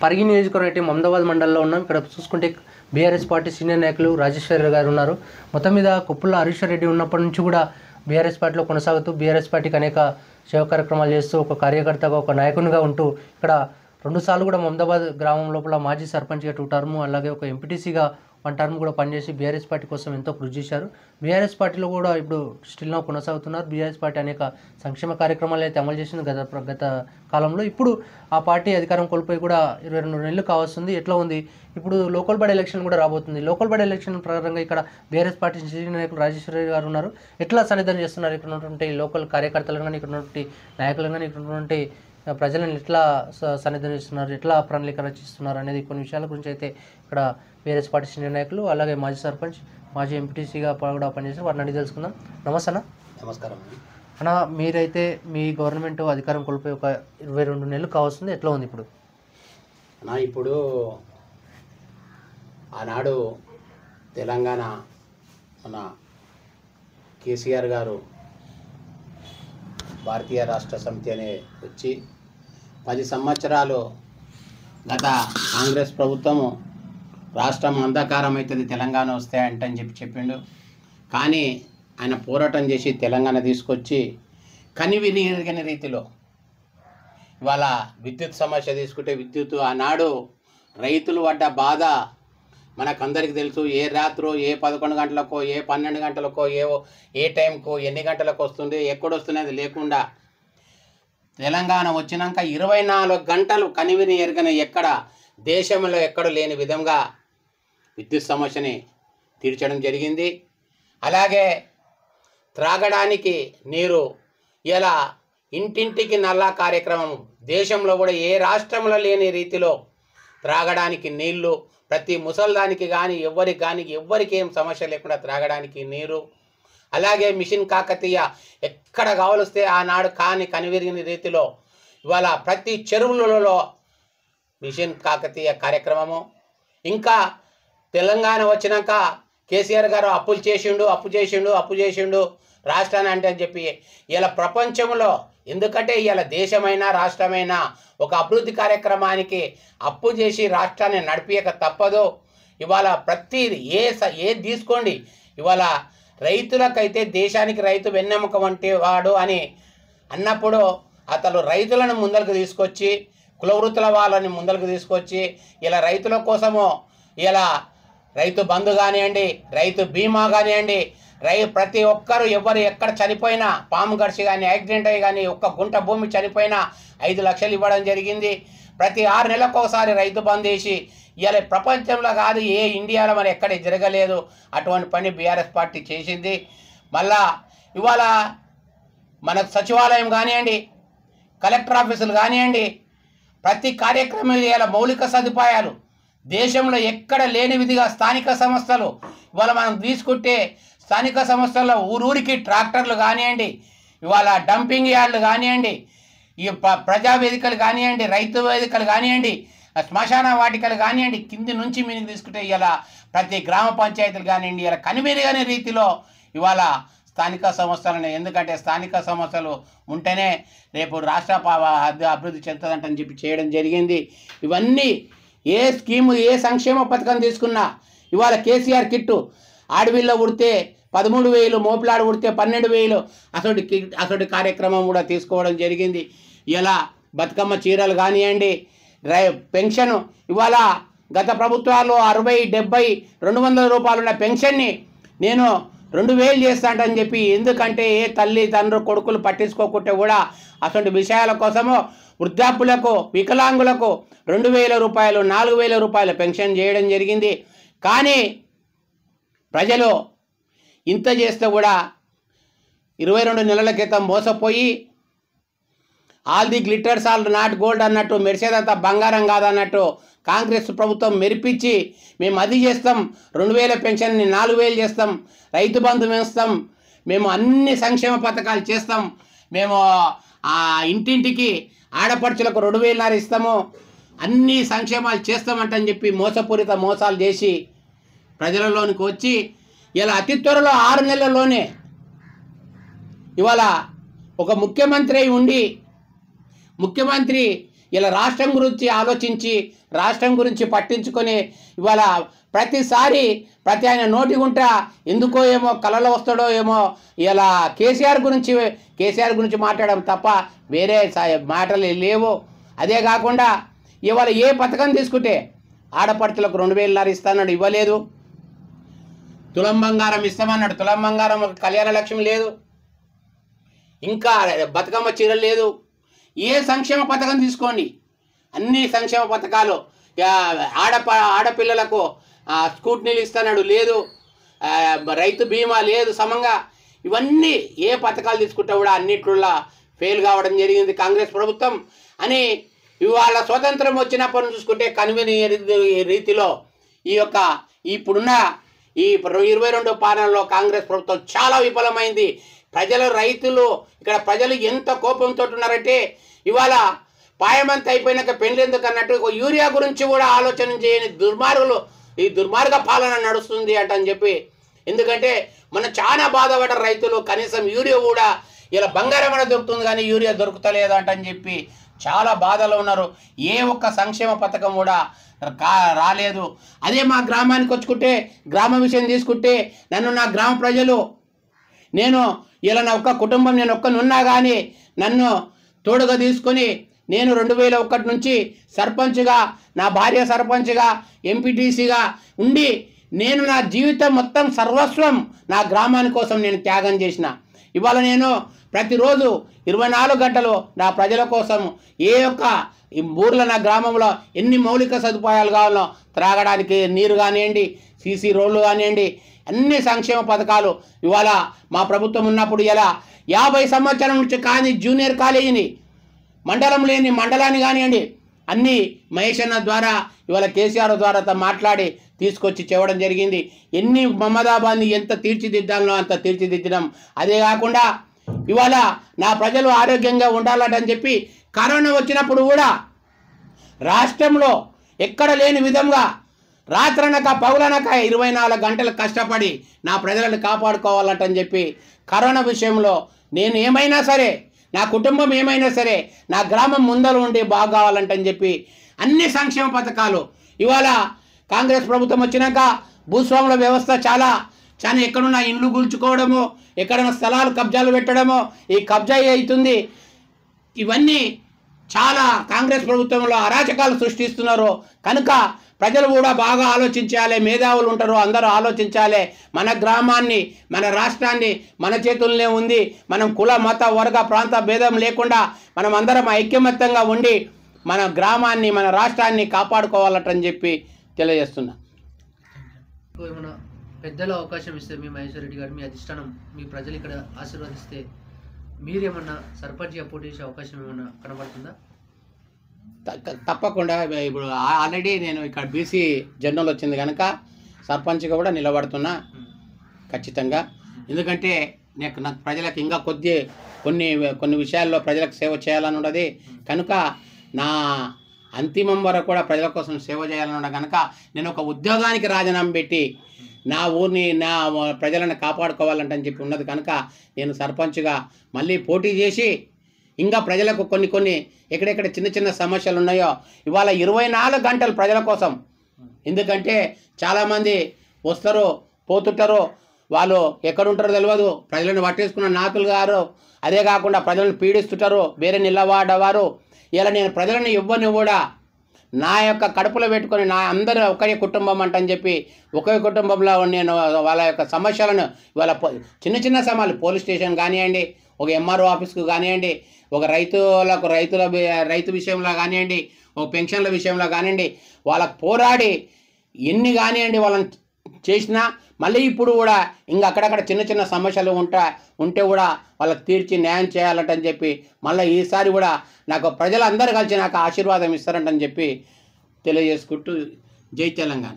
పరిగి నియోజకవర్గం మమదాబాద్ మండలంలో ఉన్నాం. ఇక్కడ చూసుకుంటే బీఆర్ఎస్ పార్టీ సీనియర్ నాయకులు రాజేశ్వర గారు ఉన్నారు. మొత్తం మీద కొప్పుల హరీశ్వర్ రెడ్డి ఉన్నప్పటి నుంచి కూడా బీఆర్ఎస్ పార్టీలో కొనసాగుతూ బీఆర్ఎస్ పార్టీకి అనేక సేవ కార్యక్రమాలు చేస్తూ ఒక కార్యకర్తగా ఒక నాయకునిగా ఉంటూ ఇక్కడ 2 సార్లు కూడా మమదాబాద్ గ్రామం లోపల మాజీ సర్పంచ్గా 2 టర్మ్ అలాగే ఒక ఎంపీటీసీగా 1 టర్మ్ కూడా పనిచేసి బీఆర్ఎస్ పార్టీ కోసం ఎంతో కృషి చేశారు. బీఆర్ఎస్ పార్టీలో కూడా ఇప్పుడు స్టిల్ నౌ కొనసాగుతున్నారు. బీఆర్ఎస్ పార్టీ అనేక సంక్షేమ కార్యక్రమాలు అయితే అమలు చేసింది గత కాలంలో. ఇప్పుడు ఆ పార్టీ అధికారం కోల్పోయి కూడా 22 నెలలు కావస్తుంది. ఎట్లా ఉంది ఇప్పుడు లోకల్ బాడీ ఎలక్షన్ కూడా రాబోతుంది. లోకల్ బాడీ ఎలక్షన్ ప్రకారంగా ఇక్కడ బీఆర్ఎస్ పార్టీ సీనియర్ నాయకులు రాజేశ్వర గారు ఉన్నారు. ఎట్లా సన్నిధానం చేస్తున్నారు ఇక్కడ ఉన్నటువంటి లోకల్ కార్యకర్తలు కానీ ఇక్కడ ఉన్నటువంటి నాయకులు కానీ ఇక్కడ ఉన్నటువంటి ప్రజలను ఎట్లా సన్నిధానం చేస్తున్నారు, ఎట్లా ప్రణాళిక రచిస్తున్నారు అనేది కొన్ని విషయాల గురించి అయితే ఇక్కడ బీఆర్ఎస్ పార్టీ సీనియర్ నాయకులు అలాగే మాజీ సర్పంచ్ మాజీ ఎంపీటీసీగా కూడా పనిచేసి వారిని అడిగి తెలుసుకుందాం. నమస్తే అన్న. నమస్కారం అన్న, మీరైతే మీ గవర్నమెంట్ అధికారం కోల్పోయి ఒక 22 నెలలు కావస్తుంది. ఎట్లా ఉంది ఇప్పుడు? అన్నా, ఇప్పుడు ఆనాడు తెలంగాణ మన కేసీఆర్ గారు భారతీయ రాష్ట్ర సమితి అనే వచ్చి 10 సంవత్సరాలు గత కాంగ్రెస్ ప్రభుత్వము రాష్ట్రం అంధకారం అవుతుంది తెలంగాణ వస్తే అంటని చెప్పిండు. కానీ ఆయన పోరాటం చేసి తెలంగాణ తీసుకొచ్చి కనివిని ఎరగని రీతిలో ఇవాళ విద్యుత్ సమస్య తీసుకుంటే విద్యుత్ ఆనాడు రైతులు పడ్డ బాధ మనకందరికీ తెలుసు. ఏ రాత్రో ఏ 11 గంటలకో ఏ 12 గంటలకో ఏ టైంకో ఎన్ని గంటలకు వస్తుంది ఎక్కడొస్తున్నది లేకుండా తెలంగాణ వచ్చినాక 24 గంటలు కనివిని ఎరగని ఎక్కడ దేశంలో ఎక్కడ లేని విధంగా విద్యుత్ సమస్యని తీర్చడం జరిగింది. అలాగే త్రాగడానికి నీరు ఇలా ఇంటింటికి నల్లా కార్యక్రమం దేశంలో కూడా ఏ రాష్ట్రంలో లేని రీతిలో త్రాగడానికి నీళ్లు ప్రతి ముసల్దానికి కానీ ఎవ్వరికి ఏం సమస్య లేకుండా త్రాగడానికి నీరు. అలాగే మిషన్ కాకతీయ ఎక్కడ కావలిస్తే ఆనాడు కనివిరిగిన రీతిలో ఇవాళ ప్రతి చెరువులలో మిషన్ కాకతీయ కార్యక్రమము. ఇంకా తెలంగాణ వచ్చినాక కేసీఆర్ గారు అప్పు చేసిండు రాష్ట్రాన్ని అంటే అని చెప్పి ఇలా ప్రపంచంలో ఎందుకంటే ఇలా దేశమైనా రాష్ట్రమైనా ఒక అభివృద్ధి కార్యక్రమానికి అప్పు చేసి రాష్ట్రాన్ని నడిపియక తప్పదు. ఇవాళ ప్రతిది ఏ తీసుకోండి ఇవాళ రైతులకైతే దేశానికి రైతు వెన్నెముక వంటి వాడు అని అన్నప్పుడు అతను రైతులను ముందరకు తీసుకొచ్చి కులవృత్తుల వాళ్ళని ముందరకు తీసుకొచ్చి ఇలా రైతుల కోసము ఇలా రైతు బంధు కానివ్వండి రైతు బీమా కానివ్వండి ప్రతి ఒక్కరు ఎవరు ఎక్కడ చనిపోయినా పాము గడిచి కానీ యాక్సిడెంట్ అయ్యి కానీ ఒక్క గుంట భూమి చనిపోయినా 5 లక్షలు ఇవ్వడం జరిగింది. ప్రతి 6 నెలలకు ఒకసారి రైతు బంద్ చేసి ఇలా ప్రపంచంలో కాదు ఏ ఇండియాలో మరి ఎక్కడ జరగలేదు అటువంటి పని బీఆర్ఎస్ పార్టీ చేసింది. మళ్ళా ఇవాళ మనకు సచివాలయం కానివ్వండి కలెక్టర్ ఆఫీసులు కానివ్వండి ప్రతి కార్యక్రమం ఇలా మౌలిక సదుపాయాలు దేశంలో ఎక్కడ లేని విధిగా స్థానిక సంస్థలు ఇవాళ మనం తీసుకుంటే స్థానిక సంస్థల్లో ఊరూరికి ట్రాక్టర్లు కానివ్వండి ఇవాళ డంపింగ్ యార్డులు కానివ్వండి ఈ ప్రజావేదికలు కానివ్వండి రైతు వేదికలు కానివ్వండి శ్మశాన వాటికలు కానివ్వండి కింది నుంచి మీరు తీసుకుంటే ఇలా ప్రతి గ్రామ పంచాయతీలు కానివ్వండి ఇలా కనిమెరుగని రీతిలో ఇవాళ స్థానిక సంస్థలను ఎందుకంటే స్థానిక సంస్థలు ఉంటేనే రేపు రాష్ట్ర అభివృద్ధి చెందుతుందంటని చెప్పి చేయడం జరిగింది. ఇవన్నీ ఏ స్కీము ఏ సంక్షేమ పథకం తీసుకున్నా ఇవాళ కేసీఆర్ కిట్టు ఆడవిల్లో ఉడితే 13,000 మోపిలాడు ఉడితే 12,000 అసలు కార్యక్రమం కూడా తీసుకోవడం జరిగింది. ఇలా బతుకమ్మ చీరలు కానివ్వండి పెన్షన్ ఇవాళ గత ప్రభుత్వాలు 60, 70, 200 రూపాయలు ఉన్న పెన్షన్ని నేను 2,000 చేస్తానని చెప్పి ఎందుకంటే ఏ తల్లి తండ్రి కొడుకులు పట్టించుకోకుంటే కూడా అటువంటి విషయాల కోసము వృద్ధాప్యులకు వికలాంగులకు 2,000 రూపాయలు 4,000 రూపాయలు పెన్షన్ చేయడం జరిగింది. కానీ ప్రజలు ఇంత చేస్తే కూడా 22 నెలల క్రితం మోసపోయి all the glitters all not gold అన్నట్టు మెరిసేదంతా బంగారం కాదన్నట్టు కాంగ్రెస్ ప్రభుత్వం మెరిపించి మేము అది చేస్తాం 2,000 పెన్షన్ని 4,000 చేస్తాం రైతు బంధు వేస్తాం మేము అన్ని సంక్షేమ పథకాలు చేస్తాం మేము ఇంటింటికి ఆడపడుచులకు 2,000 ఇస్తాము అన్ని సంక్షేమాలు చేస్తామంటని చెప్పి మోసపూరిత మోసాలు చేసి ప్రజలలోనికి వచ్చి ఇలా అతి త్వరలో 6 నెలల్లోనే ఇవాళ ఒక ముఖ్యమంత్రి ఉండి ముఖ్యమంత్రి ఇలా రాష్ట్రం గురించి ఆలోచించి రాష్ట్రం గురించి పట్టించుకొని ఇవాళ ప్రతిసారి ప్రతి ఆయన నోటి గుంట ఎందుకో ఏమో కలలో వస్తాడో ఏమో ఇలా కేసీఆర్ గురించి మాట్లాడడం తప్ప వేరే మాటలు లేవు. అదే కాకుండా ఇవాళ ఏ పథకం తీసుకుంటే ఆడపడుచులకు 2,000 ఇస్తానన్నాడు, ఇవ్వలేదు. తులం బంగారం ఇస్తామన్నాడు, తులం బంగారం కళ్యాణ లక్ష్మి లేదు, ఇంకా బతుకమ్మ చీరలు లేదు. ఏ సంక్షేమ పథకం తీసుకోండి, అన్ని సంక్షేమ పథకాలు. ఆడపిల్లలకు స్కూటీలు ఇస్తున్నాడు, లేదు. రైతు బీమా లేదు సమంగా. ఇవన్నీ ఏ పథకాలు తీసుకుంటా కూడా అన్నిట్లలో ఫెయిల్ కావడం జరిగింది కాంగ్రెస్ ప్రభుత్వం అని. ఇవాళ స్వతంత్రం వచ్చినప్పటి చూసుకుంటే కన్వీన్ రీతిలో ఇప్పుడున్న ఈ 22 పాలనలో కాంగ్రెస్ ప్రభుత్వం చాలా విఫలమైంది. రైతులు ఇక్కడ ప్రజలు ఎంత కోపంతో ఉన్నారంటే ఇవాళ పాయమంత అయిపోయినాక పెళ్లి ఎందుకు అన్నట్టు యూరియా గురించి కూడా ఆలోచన చేయని దుర్మార్గులు, ఈ దుర్మార్గ పాలన నడుస్తుంది అని చెప్పి. ఎందుకంటే మనం చాలా బాధపడ్డ రైతులు, కనీసం యూరియా కూడా ఇలా బంగారం అనేది దొరుకుతుంది కానీ యూరియా దొరుకుతలేదు అని చెప్పి చాలా బాధలో ఉన్నారు. ఏ ఒక్క సంక్షేమ పథకం కూడా రాలేదు. అదే మా గ్రామానికి వచ్చుకుంటే, గ్రామ విషయం తీసుకుంటే, నా గ్రామ ప్రజలు, నేను ఇలా నా ఒక్క కుటుంబం, నేను ఒక్కనున్నా కానీ నన్ను తోడుగా తీసుకొని నేను 2001 నుంచి సర్పంచ్గా, నా భార్య సర్పంచ్గా, ఎంపీటీసీగా ఉండి నేను నా జీవితం మొత్తం సర్వస్వం నా గ్రామాని కోసం నేను త్యాగం చేసిన. ఇవాళ నేను ప్రతిరోజు 24 గంటలు నా ప్రజల కోసం ఏ ఒక్క ఊర్లో నా గ్రామంలో ఎన్ని మౌలిక సదుపాయాలు కావాలో, త్రాగడానికి నీరు కానివ్వండి, సీసీ రోడ్లు కానివ్వండి, అన్ని సంక్షేమ పథకాలు ఇవాళ మా ప్రభుత్వం ఉన్నప్పుడు ఇలా 50 సంవత్సరాల నుంచి కానీ జూనియర్ కాలేజీని, మండలం లేని మండలాన్ని కానివ్వండి, అన్నీ మహేష్ అన్న ద్వారా ఇవాళ కేసీఆర్ ద్వారా మాట్లాడి తీసుకొచ్చి చేయడం జరిగింది. ఎన్ని మమదాబాద్ని ఎంత తీర్చిదిద్దాలో అంత తీర్చిదిద్దడం. అదే కాకుండా ఇవాళ నా ప్రజలు ఆరోగ్యంగా ఉండాలని చెప్పి కరోనా వచ్చినప్పుడు కూడా రాష్ట్రంలో ఎక్కడ లేని విధంగా రాత్రనక పౌలనక 24 గంటలు కష్టపడి నా ప్రజలను కాపాడుకోవాలని చెప్పి కరోనా విషయంలో నేను ఏమైనా సరే, నా కుటుంబం ఏమైనా సరే, నా గ్రామం ముందర ఉండి బాగా కావాలంటని చెప్పి అన్ని సంక్షేమ పథకాలు. ఇవాళ కాంగ్రెస్ ప్రభుత్వం వచ్చినాక భూస్వాముల వ్యవస్థ చాలా ఎక్కడున్నా ఇండ్లు గుల్చుకోవడము, ఎక్కడైనా స్థలాలు కబ్జాలు పెట్టడము, ఈ కబ్జా అవుతుంది. ఇవన్నీ చాలా కాంగ్రెస్ ప్రభుత్వంలో అరాచకాలు సృష్టిస్తున్నారు. కనుక ప్రజలు కూడా బాగా ఆలోచించాలి, మేధావులు ఉంటారు, అందరూ ఆలోచించాలి. మన గ్రామాన్ని, మన రాష్ట్రాన్ని మన చేతుల్లోనే ఉంది. మనం కుల మత వర్గ ప్రాంత భేదం లేకుండా మనం అందరం ఐక్యమత్యంగా ఉండి మన గ్రామాన్ని, మన రాష్ట్రాన్ని కాపాడుకోవాలటని చెప్పి తెలియజేస్తున్నా. ఏమైనా పెద్దల అవకాశం ఇస్తే మీ మహేశ్వర్ రెడ్డి గారు, మీ అధిష్టానం, మీ ప్రజలు ఇక్కడ ఆశీర్వదిస్తే మీరేమన్నా సర్పంచ్గా పోటీ చేసే అవకాశం ఏమన్నా కనబడుతుందా? తప్పకుండా. ఇప్పుడు ఆల్రెడీ నేను ఇక్కడ బీసీ జర్నల్ వచ్చింది కనుక సర్పంచ్గా కూడా నిలబడుతున్నా ఖచ్చితంగా. ఎందుకంటే నాకు ప్రజలకు ఇంకా కొన్ని విషయాల్లో ప్రజలకు సేవ చేయాలని ఉన్నది కనుక, నా అంతిమం వరకు కూడా ప్రజల కోసం సేవ చేయాలని ఉన్నది కనుక నేను ఒక ఉద్యోగానికి రాజీనామా పెట్టి నా ఊరిని, నా ప్రజలను కాపాడుకోవాలంటని చెప్పి ఉన్నది కనుక నేను సర్పంచ్గా మళ్ళీ పోటీ చేసి ఇంకా ప్రజలకు కొన్ని ఎక్కడెక్కడ చిన్న సమస్యలు ఉన్నాయో ఇవాళ 24 గంటలు ప్రజల కోసం. ఎందుకంటే చాలామంది వస్తారు పోతుంటారు, వాళ్ళు ఎక్కడుంటారో తెలియదు, ప్రజలను పట్టేసుకున్న నాతులు గారు, అదే కాకుండా ప్రజలను పీడిస్తుంటారు వేరే నిలబడ్డవారు. ఇలా నేను ప్రజలను ఇవ్వని కూడా నా యొక్క కడుపులో పెట్టుకొని నా అందరూ ఒకే కుటుంబం అంటని చెప్పి ఒకే కుటుంబంలో నేను వాళ్ళ యొక్క సమస్యలను ఇవాళ చిన్న సమస్యలు పోలీస్ స్టేషన్ కానివ్వండి, ఒక ఎంఆర్ఓ ఆఫీస్కు కానివ్వండి, ఒక రైతు విషయంలో కానివ్వండి, ఒక పెన్షన్ల విషయంలో కానివ్వండి, వాళ్ళకు పోరాడి ఎన్ని కానివ్వండి వాళ్ళని చేసినా మళ్ళీ ఇప్పుడు కూడా ఇంకా అక్కడక్కడ చిన్న సమస్యలు ఉంటే కూడా వాళ్ళకి తీర్చి న్యాయం చేయాలంటని చెప్పి మళ్ళీ ఈసారి కూడా నాకు ప్రజలందరూ కలిసి నాకు ఆశీర్వాదం ఇస్తారంటని చెప్పి తెలియజేసుకుంటూ జై తెలంగాణ.